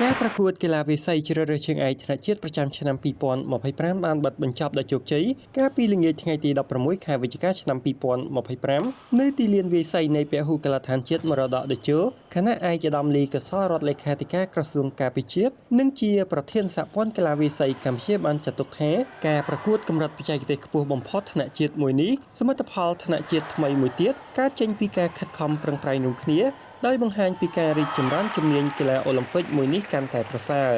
ការប្រកួតកីឡាវាយសីជ្រើសរើសជើងឯកថ្នាក់ជាតិប្រចាំឆ្នាំ2025បានបិទបញ្ចប់ដោយជោគជ័យកាលពីល្ងាចថ្ងៃទី16ខែវិច្ឆិកាឆ្នាំ2025នៅទីលានវាយសីនៃពហុកីឡដ្ឋានជាតិមរតកតេជោគណៈឯកឧត្តមលីកសររដ្ឋលេខាធិការក្រសួងការពារជាតិនិងជាប្រធានសហព័ន្ធកីឡាវាយសីកម្ពុជាបានចាត់ទុកថាការប្រកួតកម្រិតបច្ចេកទេសខ្ពស់បំផុតថ្នាក់ជាតិមួយនេះសមិទ្ធផលថ្នាក់ជាតិថ្មីមួយទៀតកើតចេញពីការខិតខំប្រឹងប្រែងរួមគ្នាដោយបង្ហាញពីការរីកចម្រើនជំនាញកីឡាអូឡ িম্প ិកមួយនេះកាន់តែប្រសើរ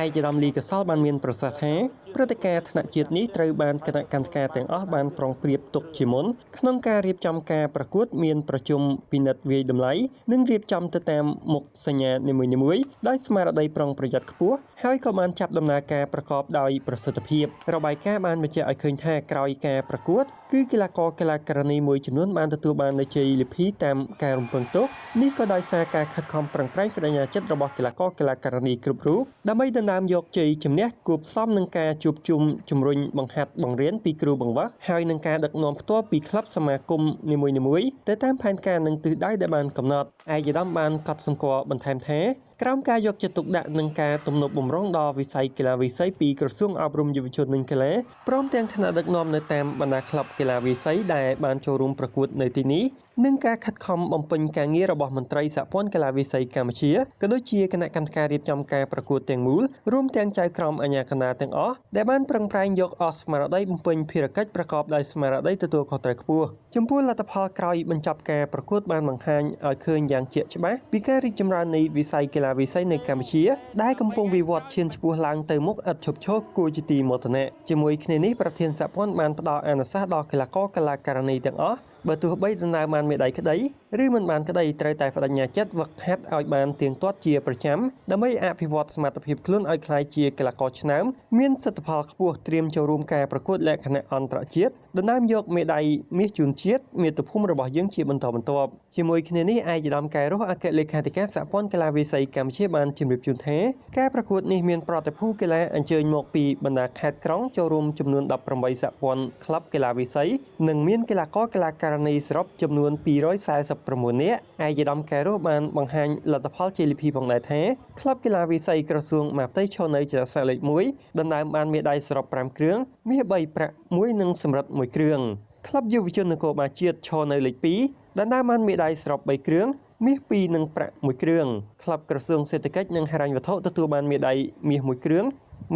ឯកឧត្តមលីកសលបានមានប្រសាសន៍ថាព្រឹត្តិការណ៍ថ្នាក់ជាតិនេះត្រូវបានគណៈកម្មការទាំងអស់បានប្រុងប្រៀបទុកជាមុនក្នុងការរៀបចំការប្រកួតមានប្រជុំពិនិត្យវាយតម្លៃនិងរៀបចំទៅតាមមុខសញ្ញានីមួយៗដោយស្មារតីប្រុងប្រយ័ត្នខ្ពស់ហើយក៏បានចាប់ដំណើរការប្រកបដោយប្រសិទ្ធភាពរបាយការណ៍បានបញ្ជាក់ឲ្យឃើញថាក្រោយការប្រកួតគឺកីឡាករកីឡាការិនីមួយចំនួនបានទទួលបានជ័យលាភីតាមការរំពឹងទុកនេះក៏ដោយសារការខិតខំប្រឹងប្រែងបដិញ្ញាចិត្តរបស់កីឡាករកីឡាការិនីគ្រប់រូបដើម្បីដណ្ដើមយកជ័យជំនះគួបផ្សំនឹងការជួបជុំជំរុញបង្ហាត់បង្រៀនពីគ្រូបង្វឹកហើយនឹងការដឹកនាំផ្ទាល់ពីក្លឹបសមាគមនីមួយៗទៅតាមផែនការនិងទិសដៅដែលបានកំណត់ឯកឧត្តមបានកត់សម្គាល់បន្ថែមថាក្រោមការយកចិត្តទុកដាក់នឹងការទំនុកបម្រុងដល់វិស័យកីឡាវាយសីពីក្រសួងអប់រំយុវជននិងកីឡាព្រមទាំងថ្នាក់ដឹកនាំនៅតាមបណ្ដាក្លឹបកីឡាវាយសីដែលបានចូលរួមប្រកួតនៅទីនេះនិងការខិតខំបំពេញការងាររបស់មន្ត្រីសហព័ន្ធកីឡាវាយសីកម្ពុជាក៏ដូចជាគណៈកម្មការរៀបចំការប្រកួតទាំងមូលរួមទាំងចៅក្រមអាជ្ញាកណ្ដាលទាំងអស់ដែលបានប្រឹងប្រែងយកអស់ស្មារតីបំពេញភារកិច្ចប្រកបដោយស្មារតីទទួលខុសត្រូវខ្ពស់ចំពោះលទ្ធផលក្រោយបញ្ចប់ការប្រកួតបានបង្ហាញឲ្យឃើញយ៉ាងជាក់ច្បាស់ពីការរីកចម្រើននៃវិស័យកីឡាវាយសីនៅកម្ពុជាដែលកំពុងវិវត្តឈានឆ្ពោះឡើងទៅមុខឥតឈប់ឈរគួរជាទីមោទនៈជាមួយគ្នានេះប្រធានសហព័ន្ធបានផ្ដល់អានុសាសន៍ដល់កីឡាករកីឡាការិនីទាំងអស់បើទោះបីដណ្ដើមបានមេដាយក្តីឬមិនបានក្តីត្រូវតែបដិញ្ញាចិត្តវឹកហាត់ឲ្យបានទៀងទាត់ជាប្រចាំដើម្បីអភិវឌ្ឍសមត្ថភាពខ្លួនឲ្យក្លាយជាកីឡាករឆ្នើមមានសទ្ធផលខ្ពស់ត្រៀមចូលរួមការប្រកួតលក្ខណៈអន្តរជាតិដណ្ដើមយកមេដាយមាសជូនជាតិមាតុភូមិរបស់យើងជាបន្តបន្ទាប់ជាមួយគ្នានេះឯកឧត្តមកែរោះអគ្គលេខាធិការសហព័ន្ធកីឡាវាយសីកម្ពុជាបានជម្រាបជូនថាការប្រកួតនេះមានប្រតិភូកីឡាអញ្ជើញមកពីបណ្ដាខេត្តក្រុងចូលរួមចំនួន18សហព័ន្ធក្លឹបកីឡាវាយសីនិងមានកីឡាករកីឡាការិនីសរុបចំនួន249នាក់ឯកឧត្តមកែរោះបានបង្ហាញលទ្ធផលជ័យលាភីផងដែរថាក្លឹបកីឡាវាយសីក្រសួងមហាផ្ទៃឈរនៅចរស័ក្តិលេខ1ដណ្ដើមបានមេដាយសរុប5គ្រឿងមាស3ប្រាក់1និងសំរឹទ្ធ1គ្រឿងក្លឹបយុវជននគរបាលជាតិឈរនៅលេខ2ដណ្ដើមបានមេដាយសរុប3គ្រឿងមាស2និងប្រាក់1គ្រឿងក្លឹបក្រសួងសេដ្ឋកិច្ចនិងហិរញ្ញវត្ថុទទួលបានមេដាយមាស1គ្រឿង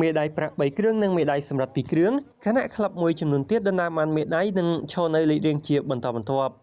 មេដាយប្រាក់3គ្រឿងនិងមេដាយសំរឹទ្ធ2គ្រឿងខណៈក្លឹបមួយចំនួនទៀតដណ្ដើមបានមេដាយនិងឈរនៅលេខរៀងជាបន្តបន្ទាប់